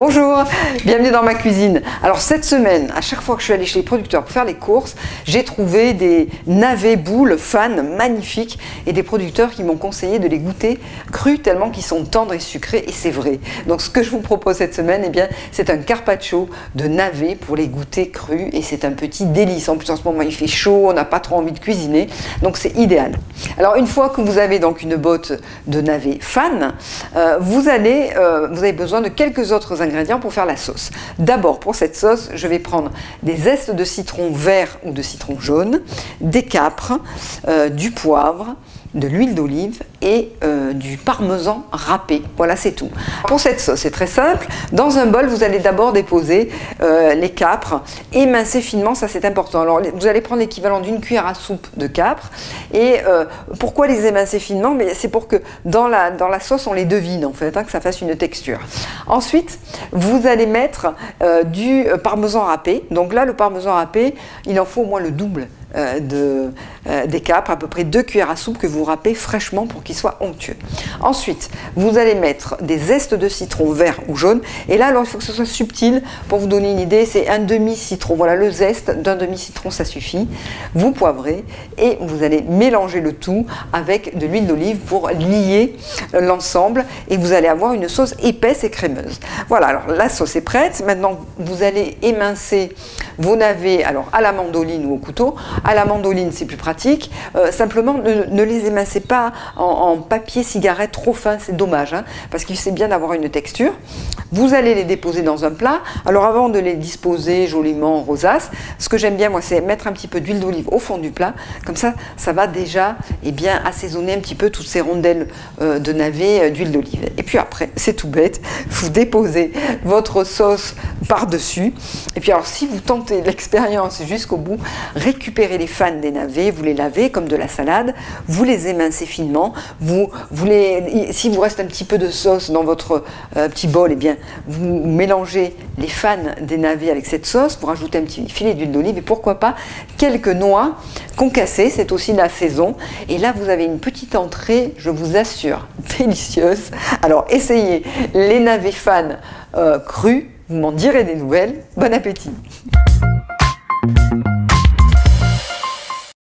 Bonjour, bienvenue dans ma cuisine. Alors cette semaine, à chaque fois que je suis allée chez les producteurs pour faire les courses, j'ai trouvé des navets boules Fan magnifiques et des producteurs qui m'ont conseillé de les goûter crus tellement qu'ils sont tendres et sucrés, et c'est vrai. Donc ce que je vous propose cette semaine, eh bien, c'est un carpaccio de navets pour les goûter crus, et c'est un petit délice. En plus en ce moment il fait chaud, on n'a pas trop envie de cuisiner, donc c'est idéal. Alors une fois que vous avez donc une botte de navets Fan, vous avez besoin de quelques autres ingrédients pour faire la sauce. D'abord, pour cette sauce, je vais prendre des zestes de citron vert ou de citron jaune, des capres, du poivre, de l'huile d'olive et du parmesan râpé. Voilà, c'est tout. Pour cette sauce, c'est très simple. Dans un bol, vous allez d'abord déposer les capres, émincer finement, ça c'est important. Alors, vous allez prendre l'équivalent d'une cuillère à soupe de capres. Et pourquoi les émincer finement? Mais c'est pour que dans la sauce, on les devine en fait, hein, que ça fasse une texture. Ensuite, vous allez mettre du parmesan râpé. Donc là, le parmesan râpé, il en faut au moins le double des capres, à peu près 2 cuillères à soupe que vous râpez fraîchement pour qu'il soit onctueux. Ensuite, vous allez mettre des zestes de citron vert ou jaune, et là alors il faut que ce soit subtil. Pour vous donner une idée, c'est un demi-citron, voilà, le zeste d'un demi-citron, ça suffit. Vous poivrez et vous allez mélanger le tout avec de l'huile d'olive pour lier l'ensemble, et vous allez avoir une sauce épaisse et crémeuse. Voilà, alors la sauce est prête. Maintenant vous allez émincer vos navets, alors à la mandoline ou au couteau. À la mandoline, c'est plus pratique. Simplement, ne les émincez pas en papier cigarette trop fin, c'est dommage, hein, parce qu'il c'est bien d'avoir une texture. Vous allez les déposer dans un plat. Alors avant de les disposer joliment en rosace, ce que j'aime bien moi, c'est mettre un petit peu d'huile d'olive au fond du plat. Comme ça va déjà bien assaisonner un petit peu toutes ces rondelles de navets d'huile d'olive. Et puis après, c'est tout bête, vous déposez votre sauce par-dessus. Et puis alors, si vous tentez l'expérience jusqu'au bout, récupérez les fans des navets, vous les lavez comme de la salade, vous les émincez finement, si vous reste un petit peu de sauce dans votre petit bol, eh bien, vous mélangez les fans des navets avec cette sauce, vous rajoutez un petit filet d'huile d'olive et pourquoi pas quelques noix concassées, c'est aussi la saison. Et là, vous avez une petite entrée, je vous assure, délicieuse. Alors, essayez les navets fans crus, vous m'en direz des nouvelles. Bon appétit!